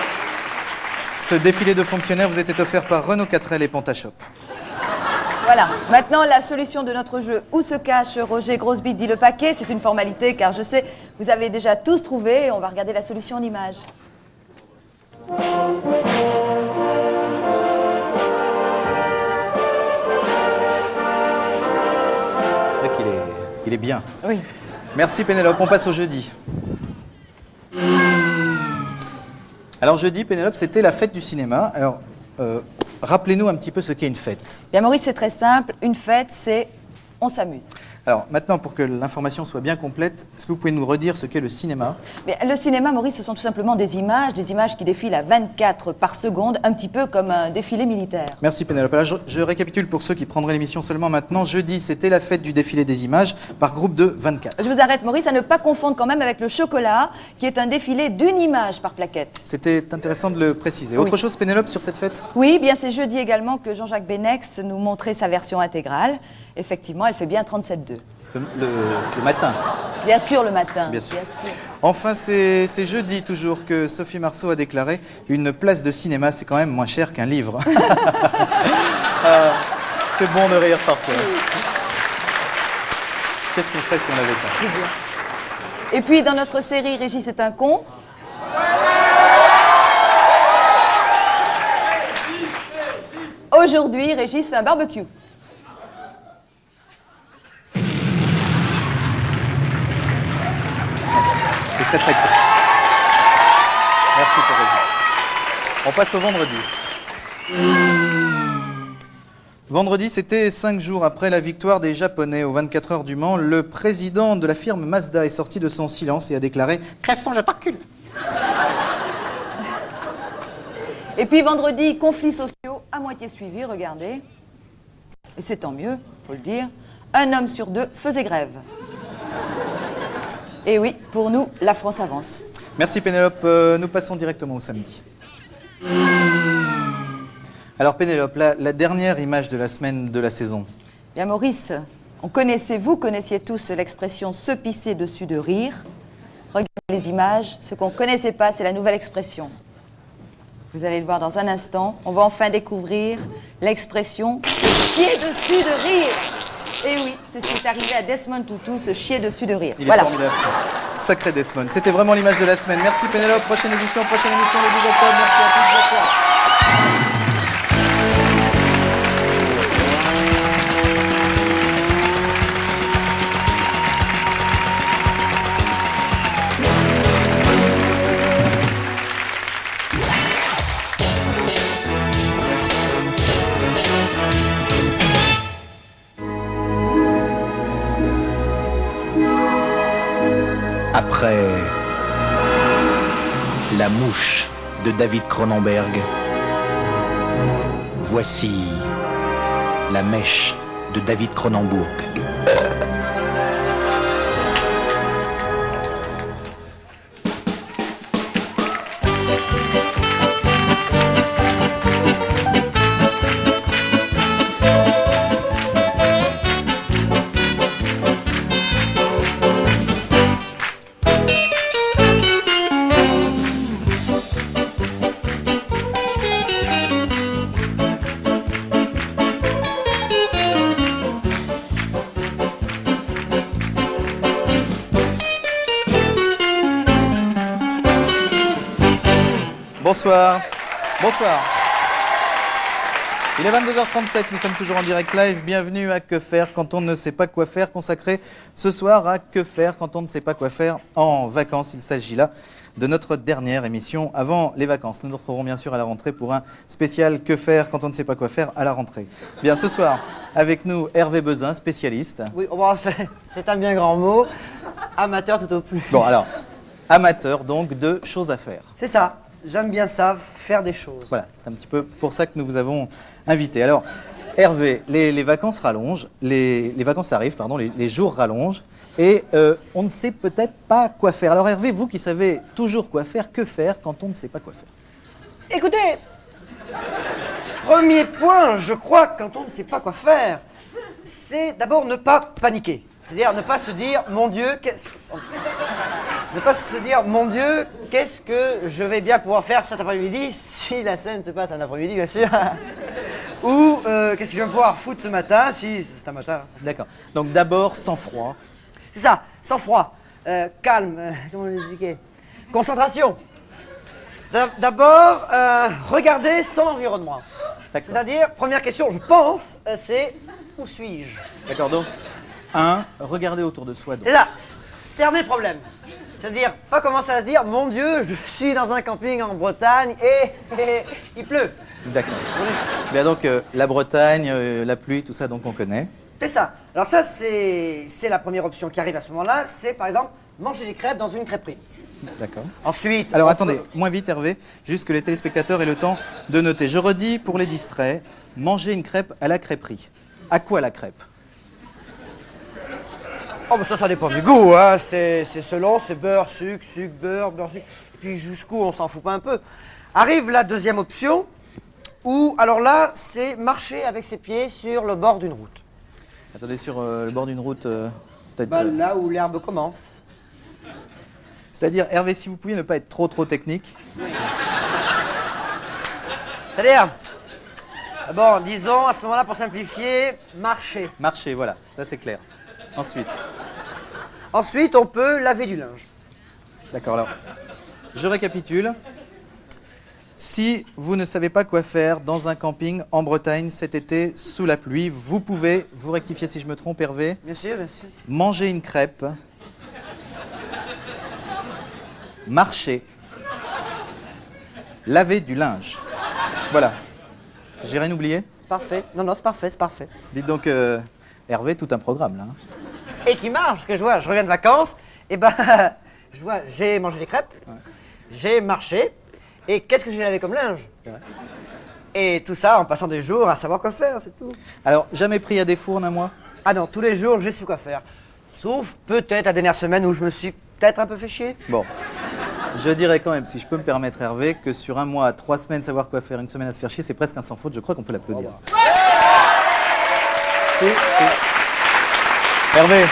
Speaker 4: Ce défilé de fonctionnaires vous était offert par Renault 4L et Pantashop.
Speaker 2: Voilà, maintenant la solution de notre jeu Où se cache Roger Grosbite dit le paquet, c'est une formalité car je sais, vous avez déjà tous trouvé et on va regarder la solution en image.
Speaker 4: C'est vrai qu'il est bien.
Speaker 2: Oui.
Speaker 4: Merci Pénélope, on passe au jeudi. Alors jeudi, Pénélope, c'était la fête du cinéma. Alors, rappelez-nous un petit peu ce qu'est une fête.
Speaker 2: Bien Maurice, c'est très simple, une fête c'est on s'amuse.
Speaker 4: Alors maintenant, pour que l'information soit bien complète, est-ce que vous pouvez nous redire ce qu'est le cinéma?
Speaker 2: Mais le cinéma, Maurice, ce sont tout simplement des images qui défilent à 24 par seconde, un petit peu comme un défilé militaire.
Speaker 4: Merci Pénélope. Alors, je récapitule pour ceux qui prendraient l'émission seulement maintenant. Jeudi, c'était la fête du défilé des images par groupe de 24.
Speaker 2: Je vous arrête Maurice, à ne pas confondre quand même avec le chocolat, qui est un défilé d'une image par plaquette.
Speaker 4: C'était intéressant de le préciser.
Speaker 2: Oui.
Speaker 4: Autre chose, Pénélope, sur cette fête?
Speaker 2: Oui, bien c'est jeudi également que Jean-Jacques Benex nous montrait sa version intégrale. Effectivement, elle fait bien 37,2.
Speaker 4: Le matin.
Speaker 2: Bien sûr, le matin.
Speaker 4: Bien sûr. Enfin, c'est jeudi toujours que Sophie Marceau a déclaré une place de cinéma, c'est quand même moins cher qu'un livre. C'est bon de rire parfois. Qu'est-ce qu'on ferait si on l'avait pas?
Speaker 2: Et puis, dans notre série Régis est un con. Aujourd'hui, Régis fait un barbecue.
Speaker 4: C'est très très court. Merci pour Régis. On passe au vendredi. Vendredi, c'était 5 jours après la victoire des Japonais aux 24 heures du Mans. Le président de la firme Mazda est sorti de son silence et a déclaré « Cresson, je t'encule !»
Speaker 2: Et puis vendredi, conflits sociaux à moitié suivis, regardez. Et c'est tant mieux, faut le dire. Un homme sur 2 faisait grève. Et oui, pour nous, la France avance.
Speaker 4: Merci Pénélope. Nous passons directement au samedi. Alors Pénélope, la dernière image de la semaine de la saison.
Speaker 2: Bien Maurice, vous connaissiez tous l'expression « se pisser dessus de rire ». Regardez les images, ce qu'on ne connaissait pas, c'est la nouvelle expression. Vous allez le voir dans un instant. On va enfin découvrir l'expression « chier dessus de rire ». Et oui, c'est ce qui est arrivé à Desmond Tutu, se chier dessus de rire.
Speaker 4: Il est formidable, ça. Sacré Desmond. C'était vraiment l'image de la semaine. Merci Pénélope. Prochaine émission le 12 octobre. Merci à tous. Bonsoir.
Speaker 15: Après La mouche de David Cronenberg, voici La mèche de David Cronenbourg.
Speaker 4: Bonsoir. Bonsoir. Il est 22h37, nous sommes toujours en direct live. Bienvenue à Que faire quand on ne sait pas quoi faire, consacré ce soir à Que faire quand on ne sait pas quoi faire en vacances. Il s'agit là de notre dernière émission avant les vacances. Nous nous retrouverons bien sûr à la rentrée pour un spécial Que faire quand on ne sait pas quoi faire à la rentrée. Bien, ce soir, avec nous Hervé Bezin, spécialiste.
Speaker 1: Oui, bon, c'est un bien grand mot. Amateur tout au plus.
Speaker 4: Bon, alors, amateur donc de choses à faire.
Speaker 1: C'est ça. J'aime bien ça, faire des choses.
Speaker 4: Voilà, c'est un petit peu pour ça que nous vous avons invité. Alors, Hervé, les vacances rallongent, les vacances arrivent, pardon, les jours rallongent, et on ne sait peut-être pas quoi faire. Alors Hervé, vous qui savez toujours quoi faire, que faire quand on ne sait pas quoi faire?
Speaker 1: Écoutez, premier point, je crois, quand on ne sait pas quoi faire, c'est d'abord ne pas paniquer. C'est-à-dire ne pas se dire, mon Dieu, qu'est-ce... Ne pas se dire, mon Dieu, qu'est-ce que je vais bien pouvoir faire cet après-midi, si la scène se passe un après-midi, bien sûr. Ou qu'est-ce que je vais pouvoir foutre ce matin, si c'est un matin.
Speaker 4: D'accord. Donc d'abord, sans froid.
Speaker 1: C'est ça, sans froid, calme, comment l'expliquer? Concentration. D'abord, regarder son environnement. C'est-à-dire, première question, je pense, c'est où suis-je?
Speaker 4: D'accord, donc, 1, regardez autour de soi. Donc.
Speaker 1: Et là, cerner le problème. C'est-à-dire, pas commencer à se dire, mon Dieu, je suis dans un camping en Bretagne et il pleut.
Speaker 4: D'accord. Bien donc, la Bretagne, la pluie, tout ça, donc on connaît.
Speaker 1: C'est ça. Alors ça, c'est la première option qui arrive à ce moment-là. C'est, par exemple, manger des crêpes dans une crêperie.
Speaker 4: D'accord.
Speaker 1: Ensuite...
Speaker 4: Alors attendez, moins vite Hervé, juste que les téléspectateurs aient le temps de noter. Je redis pour les distraits, manger une crêpe à la crêperie. À quoi la crêpe?
Speaker 1: Oh, mais ça dépend du goût, hein. C'est selon, c'est beurre, sucre, beurre, sucre. Et puis jusqu'où, on s'en fout pas un peu. Arrive la deuxième option, où, alors là, c'est marcher avec ses pieds sur le bord d'une route.
Speaker 4: Attendez, sur le bord d'une route,
Speaker 1: Là où l'herbe commence.
Speaker 4: C'est-à-dire, Hervé, si vous pouviez ne pas être trop technique.
Speaker 1: C'est-à-dire, bon, disons, à ce moment-là, pour simplifier, marcher.
Speaker 4: Marcher, voilà, ça c'est clair.
Speaker 1: Ensuite, on peut laver du linge.
Speaker 4: D'accord, alors, je récapitule. Si vous ne savez pas quoi faire dans un camping en Bretagne cet été sous la pluie, vous pouvez, vous rectifiez si je me trompe Hervé,
Speaker 1: Bien sûr, bien sûr.
Speaker 4: manger une crêpe, marcher, laver du linge. Voilà. J'ai rien oublié?
Speaker 1: Parfait. Non, c'est parfait, c'est parfait.
Speaker 4: Dites donc, Hervé, tout un programme là. Hein.
Speaker 1: Et qui marche, parce que je vois, je reviens de vacances, et ben, je vois, j'ai mangé des crêpes, j'ai marché, et qu'est-ce que j'ai lavé comme linge? Et tout ça en passant des jours à savoir quoi faire, c'est tout.
Speaker 4: Alors, jamais pris à des fournes à moi?
Speaker 1: Ah non, tous les jours, je sais quoi faire. Sauf peut-être la dernière semaine où je me suis peut-être un peu fait chier.
Speaker 4: Bon, je dirais quand même, si je peux me permettre Hervé, que sur un mois, 3 semaines savoir quoi faire, une semaine à se faire chier, c'est presque un sans faute, je crois qu'on peut l'applaudir. Hervé.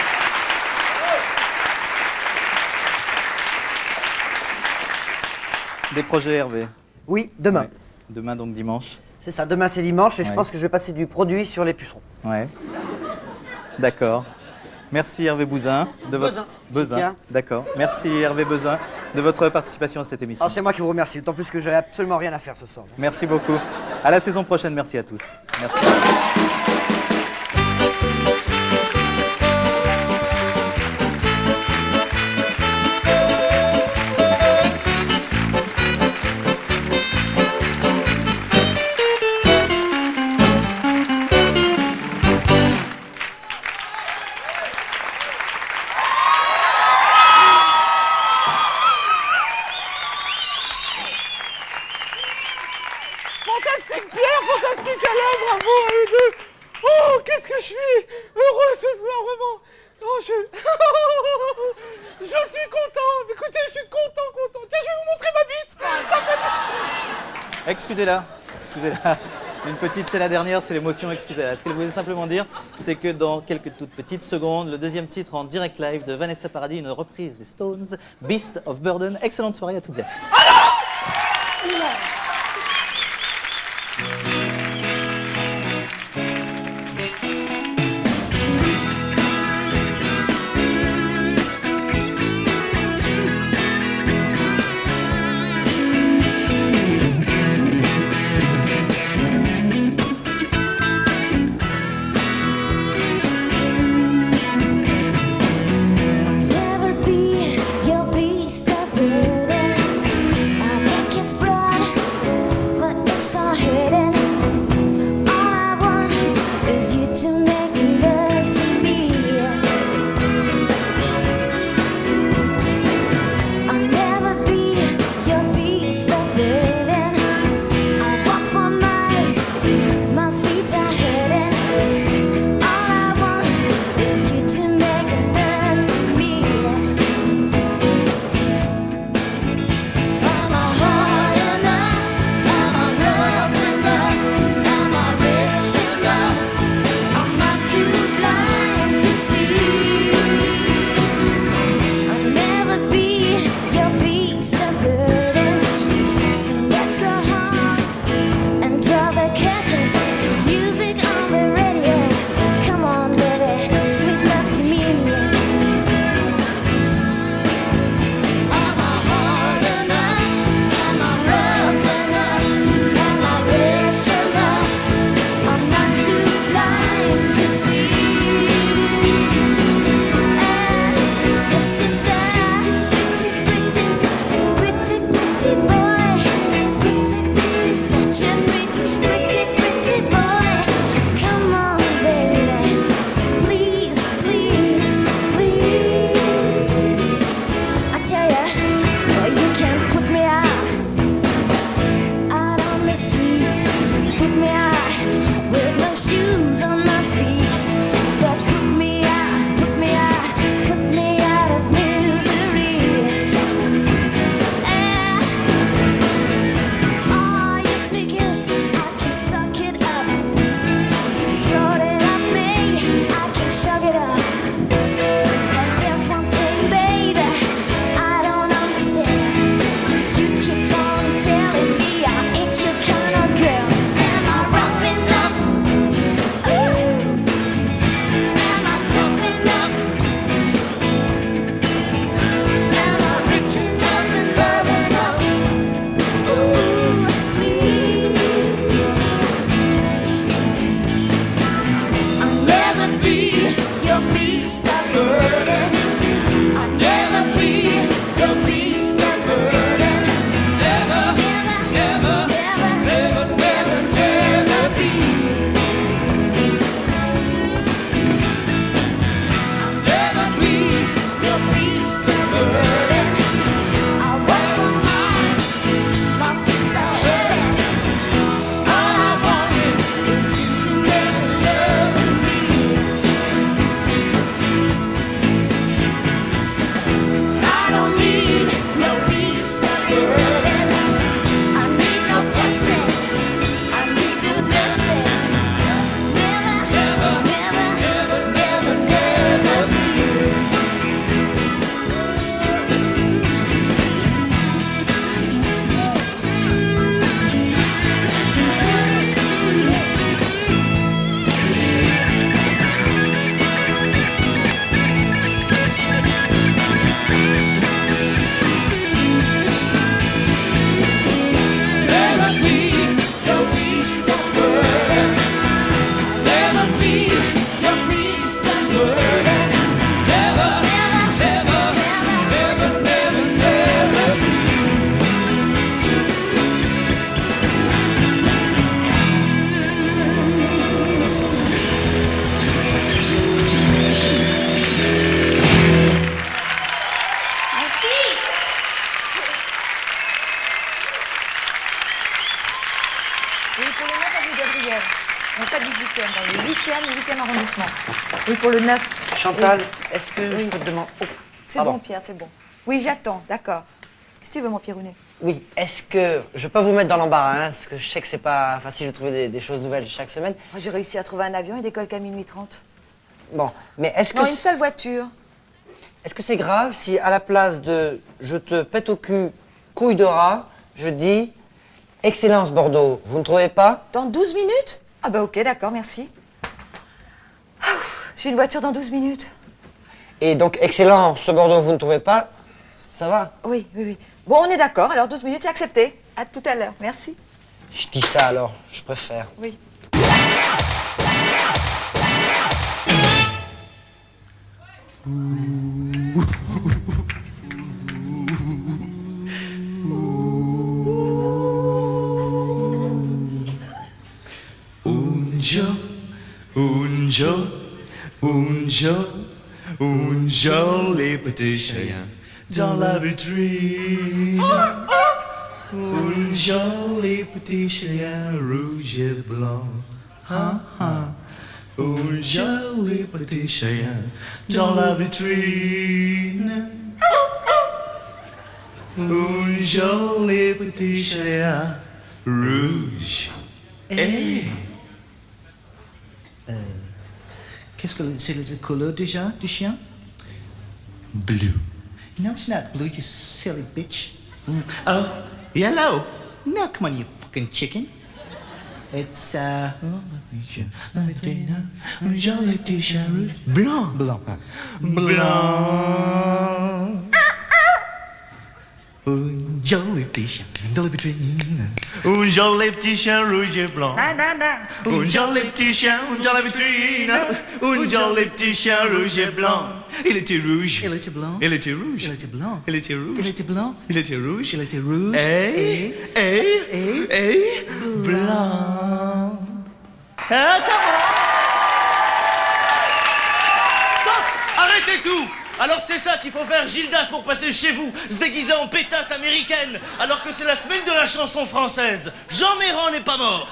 Speaker 4: Des projets Hervé?
Speaker 1: Oui, demain.
Speaker 4: Ouais. Demain donc dimanche.
Speaker 1: C'est ça, demain c'est dimanche et je pense que je vais passer du produit sur les pucerons.
Speaker 4: Ouais. D'accord. Merci Hervé Bouzin.
Speaker 1: Bezin.
Speaker 4: D'accord. Merci Hervé Bezin de votre participation à cette émission.
Speaker 1: Alors c'est moi qui vous remercie, d'autant plus que j'avais absolument rien à faire ce soir.
Speaker 4: Merci beaucoup. À la saison prochaine, merci à tous. Merci.
Speaker 9: Fantastique Pierre, fantastique Alain, bravo à eux deux. Oh, qu'est-ce que je suis heureux ce soir, vraiment. Oh, je suis content. Écoutez, je suis content. Tiens, je vais vous montrer ma bite. Ça fait...
Speaker 4: Excusez-la. Une petite, c'est la dernière, c'est l'émotion, excusez-la. Ce qu'elle voulait simplement dire, c'est que dans quelques toutes petites secondes, le deuxième titre en direct live de Vanessa Paradis, une reprise des Stones, Beast of Burden. Excellente soirée à toutes et à tous.
Speaker 9: Never be your beast of burden. I make his blood
Speaker 2: Non, pas 18e, dans le 8e arrondissement. Oui, pour le 9.
Speaker 1: Chantal,
Speaker 2: Oui.
Speaker 1: est-ce que je peux te demander... Oh,
Speaker 2: C'est
Speaker 1: pardon.
Speaker 2: bon, Pierre, c'est bon. Oui, j'attends, d'accord. Qu'est-ce que tu veux, mon Pierrounet?
Speaker 1: Oui, est-ce que... Je peux pas vous mettre dans l'embarras, hein, parce que je sais que c'est pas facile de trouver des choses nouvelles chaque semaine.
Speaker 2: Oh, j'ai réussi à trouver un avion, il décolle qu'à minuit 30.
Speaker 1: Bon, mais est-ce que...
Speaker 2: Non, une seule voiture.
Speaker 1: Est-ce que c'est grave si à la place de « je te pète au cul, couille de rat », je dis « Excellence Bordeaux », vous ne trouvez pas?
Speaker 2: Dans 12 minutes? Ah bah ok, d'accord, merci. Ah, j'ai une voiture dans 12 minutes.
Speaker 1: Et donc, Excellence Bordeaux, vous ne trouvez pas? Ça va?
Speaker 2: Oui, oui, oui. Bon, on est d'accord, alors 12 minutes, c'est accepté. À tout à l'heure, merci.
Speaker 1: Je dis ça alors, je préfère.
Speaker 2: Oui.
Speaker 16: Un joli petit chien dans la vitrine. Un joli petit chien rouge et blanc. Un joli petit chien dans la vitrine. Un joli petit chien rouge.
Speaker 10: Qu'est-ce que c'est la couleur déjà du chien?
Speaker 16: Blue.
Speaker 10: No, it's not blue, you silly bitch. Oh, yellow. No, come on, you fucking chicken. It's
Speaker 16: Un joli petit chien rouge.
Speaker 10: blanc. Blanc.
Speaker 16: Blanc. Un joli petit chien dans la vitrine. Un joli petit chien rouge et blanc. Un joli petit chien dans la vitrine. Un joli petit chien rouge et blanc. Il était rouge.
Speaker 10: Il était blanc.
Speaker 16: Il était rouge.
Speaker 10: Il était blanc.
Speaker 16: Il était rouge.
Speaker 10: Il était blanc.
Speaker 16: Il était rouge.
Speaker 10: Il était rouge.
Speaker 16: Et blanc.
Speaker 3: Arrêtez tout! Alors c'est ça qu'il faut faire, Gildas, pour passer chez vous, se déguiser en pétasse américaine, alors que c'est la semaine de la chanson française. Jean Méran n'est pas mort.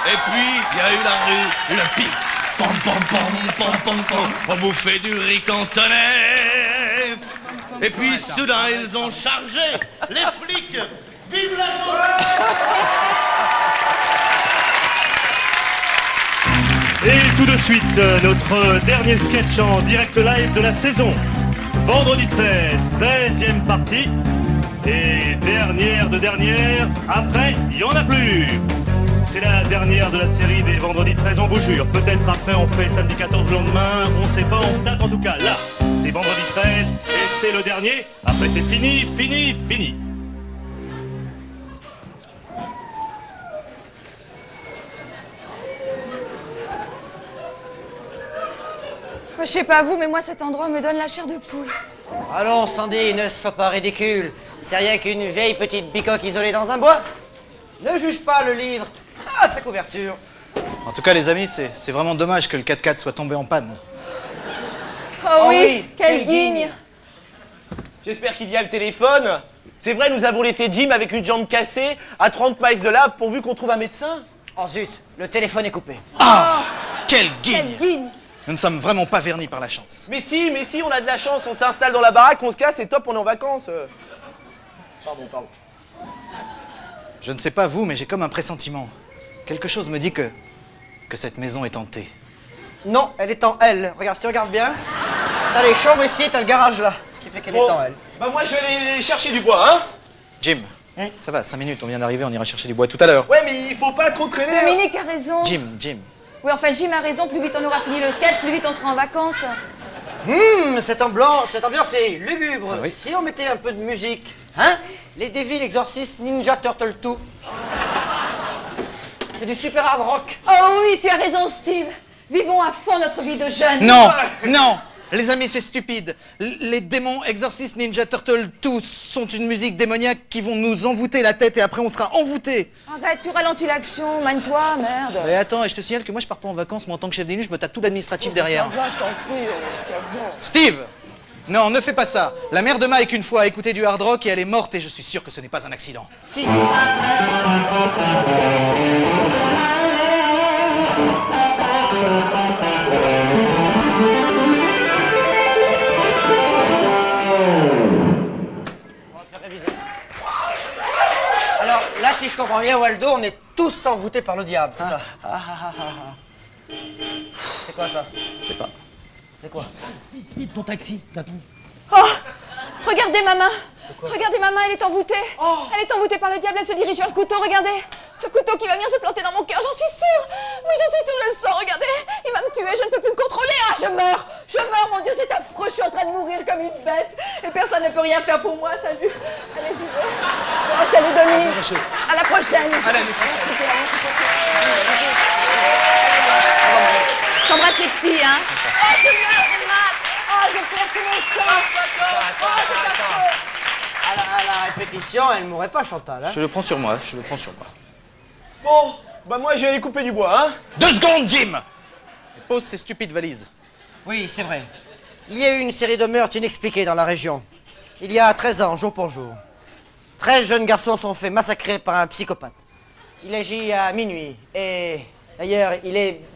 Speaker 3: Et puis, il y a eu la rue, le pic. Pom pom pom pom pom pom, on bouffait du riz cantonais. Et puis soudain, ils ont chargé les flics. Vive la chanson!
Speaker 5: Et tout de suite, notre dernier sketch en direct live de la saison. Vendredi 13, 13e partie. Et dernière de dernière, après, il n'y en a plus. C'est la dernière de la série des Vendredi 13, on vous jure. Peut-être après on fait samedi 14 le lendemain, on sait pas, on se date en tout cas. Là, c'est Vendredi 13 et c'est le dernier. Après c'est fini, fini, fini.
Speaker 2: Je sais pas vous, mais moi cet endroit me donne la chair de poule.
Speaker 1: Allons, Sandy, ne sois pas ridicule. C'est rien qu'une vieille petite bicoque isolée dans un bois. Ne juge pas le livre à sa couverture.
Speaker 4: En tout cas, les amis, c'est vraiment dommage que le 4x4 soit tombé en panne.
Speaker 2: Oh oui, quel guigne.
Speaker 3: J'espère qu'il y a le téléphone. C'est vrai, nous avons laissé Jim avec une jambe cassée à 30 miles de là pourvu qu'on trouve un médecin.
Speaker 1: Oh zut, le téléphone est coupé.
Speaker 4: Ah, quel guigne.
Speaker 2: Quel guigne.
Speaker 4: Nous ne sommes vraiment pas vernis par la chance.
Speaker 3: Mais si, on a de la chance. On s'installe dans la baraque, on se casse et top, on est en vacances. Pardon.
Speaker 4: Je ne sais pas vous, mais j'ai comme un pressentiment. Quelque chose me dit que cette maison est hantée.
Speaker 1: Non, elle est en L. Regarde, si tu regardes bien, t'as les chambres ici, t'as le garage là. Ce qui fait qu'elle est en L.
Speaker 3: Bah moi je vais aller chercher du bois, hein.
Speaker 4: Jim, ça va, 5 minutes, on vient d'arriver, on ira chercher du bois tout à l'heure.
Speaker 3: Ouais, mais il faut pas trop traîner.
Speaker 2: Dominique a raison.
Speaker 4: Jim.
Speaker 2: Oui, enfin, Jim a raison. Plus vite on aura fini le sketch, plus vite on sera en vacances.
Speaker 1: Cette ambiance est lugubre.
Speaker 4: Ah oui.
Speaker 1: Si on mettait un peu de musique, hein? Les Devil Exorcist Ninja Turtle 2. C'est du super hard rock.
Speaker 2: Oh oui, tu as raison, Steve. Vivons à fond notre vie de jeune.
Speaker 4: Non, les amis, c'est stupide. Les démons Exorcist Ninja Turtle 2 sont une musique démoniaque qui vont nous envoûter la tête et après on sera envoûtés.
Speaker 2: Arrête, tu ralentis l'action, mène-toi, merde.
Speaker 4: Mais attends, et je te signale que moi je pars pas en vacances, moi en tant que chef d'élus, je me tape tout l'administratif derrière.
Speaker 1: Ça va, je t'en prie, je t'avoue.
Speaker 4: Steve! Non, ne fais pas ça. La mère de Mike, une fois, a écouté du hard rock et elle est morte et je suis sûr que ce n'est pas un accident.
Speaker 1: Si.
Speaker 6: rien, Waldo, on est tous envoûtés par le diable, c'est ça. C'est quoi ça?
Speaker 4: C'est pas.
Speaker 6: C'est quoi?
Speaker 17: Speed, ton taxi, t'attends.
Speaker 2: Oh! Regardez ma main! Regardez ma main, elle est envoûtée! Elle est envoûtée par le diable, elle se dirige vers le couteau, regardez! Ce couteau qui va venir se planter dans mon cœur, j'en suis sûre! Oui, j'en suis sûre, je le sens, regardez! Il va me tuer, je ne peux plus me contrôler! Ah, je meurs! Je meurs, mon Dieu, c'est affreux, je suis en train de mourir comme une bête! Et personne ne peut rien faire pour moi, salut! Allez, j'y vais! Oh, salut, Dominique! À la prochaine! T'embrasses les petits, hein? Oh, je meurs, Matt! Oh, je perds tout mon sang! Oh, c'est affreux!
Speaker 6: À la répétition, elle mourrait pas, Chantal. Hein?
Speaker 4: Je le prends sur moi.
Speaker 3: Bon, bah moi je vais aller couper du bois, hein.
Speaker 4: 2 secondes, Jim! Pose ces stupides valises.
Speaker 6: Oui, c'est vrai. Il y a eu une série de meurtres inexpliqués dans la région. Il y a 13 ans, jour pour jour. 13 jeunes garçons sont faits massacrer par un psychopathe. Il agit à minuit. Et d'ailleurs,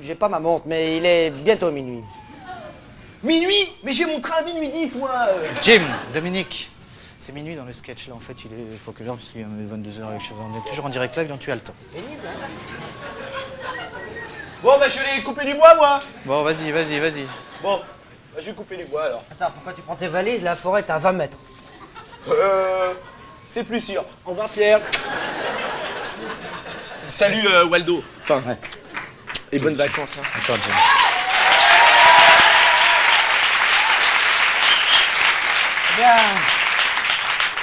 Speaker 6: j'ai pas ma montre, mais il est bientôt minuit.
Speaker 3: Minuit? Mais j'ai mon train à minuit 10, moi.
Speaker 4: Jim, Dominique, c'est minuit dans le sketch là. En fait, il est quoi que l'heure? Parce qu'il est 22h. On est toujours en direct live, donc tu as le temps.
Speaker 3: Bon, bah je vais aller couper du bois, moi.
Speaker 4: Bon, vas-y.
Speaker 3: Bon, bah, je vais couper du bois alors.
Speaker 6: Attends, pourquoi tu prends tes valises? La forêt est à 20 mètres.
Speaker 3: C'est plus sûr. Au revoir, Pierre. Salut, Waldo. Enfin, et bonnes vacances. Hein.
Speaker 4: Encore, Jim.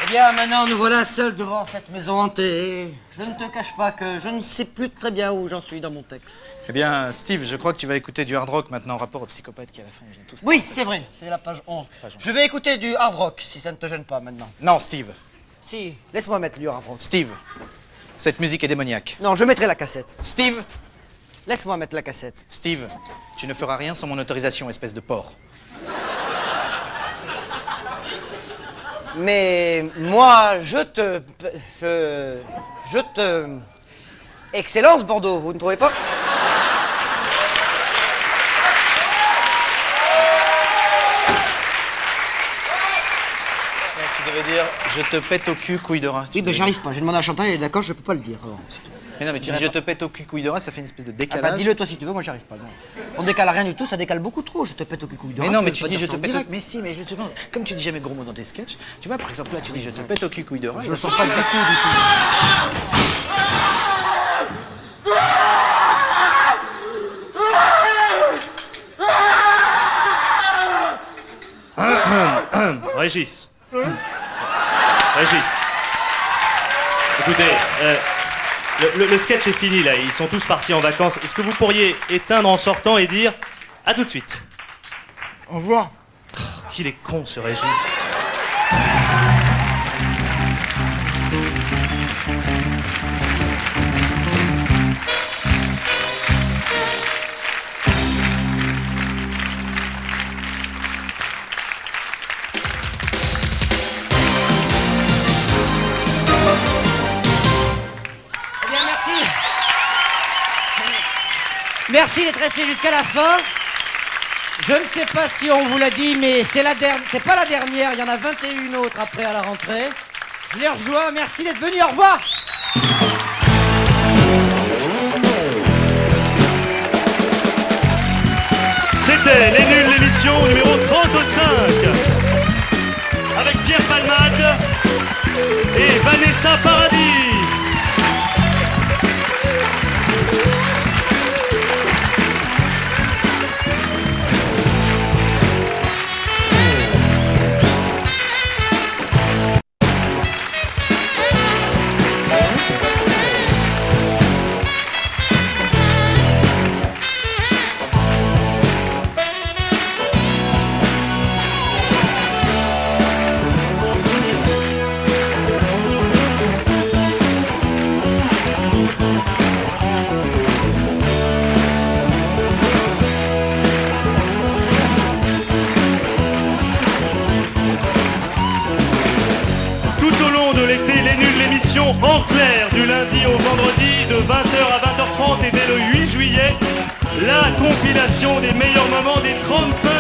Speaker 6: Eh bien, maintenant, nous voilà seuls devant cette maison hantée. Et je ne te cache pas que je ne sais plus très bien où j'en suis dans mon texte.
Speaker 4: Eh bien, Steve, je crois que tu vas écouter du hard rock maintenant en rapport au psychopathe qui à la fin ils viennent tous.
Speaker 6: Oui, c'est vrai, c'est la page 11. Je vais écouter du hard rock, si ça ne te gêne pas maintenant.
Speaker 4: Non, Steve.
Speaker 6: Si, laisse-moi mettre du hard rock.
Speaker 4: Steve, cette musique est démoniaque.
Speaker 6: Non, je mettrai la cassette.
Speaker 4: Steve.
Speaker 6: Laisse-moi mettre la cassette.
Speaker 4: Steve, tu ne feras rien sans mon autorisation, espèce de porc.
Speaker 6: Mais moi, je te... Excellence, Bordeaux, vous ne trouvez pas?
Speaker 4: Tu devais dire, je te pète au cul, couille de rat.
Speaker 6: Oui, mais j'arrive pas. J'ai demandé à Chantal, elle est d'accord, je peux pas le dire. Alors, c'est tout.
Speaker 4: Mais non, mais tu dis je te pète au cul, couille de rat, ça fait une espèce de décalage.
Speaker 6: Ah bah dis-le toi si tu veux, moi j'y arrive pas. Non. On décale rien du tout, ça décale beaucoup trop. Je te pète au cul, couille de rat.
Speaker 4: Mais non, mais tu dis je te pète au cul. Mais si, mais je te demande, comme tu dis jamais gros mots dans tes sketchs, tu vois, par exemple là, tu dis je te pète au cul, couille de rat.
Speaker 6: Je le sens pas exactement du tout.
Speaker 5: Régis. Régis. Écoutez, le sketch est fini là, ils sont tous partis en vacances. Est-ce que vous pourriez éteindre en sortant et dire à tout de suite?
Speaker 17: Au revoir.
Speaker 5: Oh, qu'il est con ce Régis.
Speaker 6: Merci d'être resté jusqu'à la fin. Je ne sais pas si on vous l'a dit, mais c'est pas la dernière. Il y en a 21 autres après à la rentrée. Je les rejoins. Merci d'être venus. Au revoir.
Speaker 5: C'était Les Nuls, l'émission numéro 35. Avec Pierre Palmade et Vanessa Paradis. En clair, du lundi au vendredi, de 20h à 20h30 et dès le 8 juillet, la compilation des meilleurs moments des 35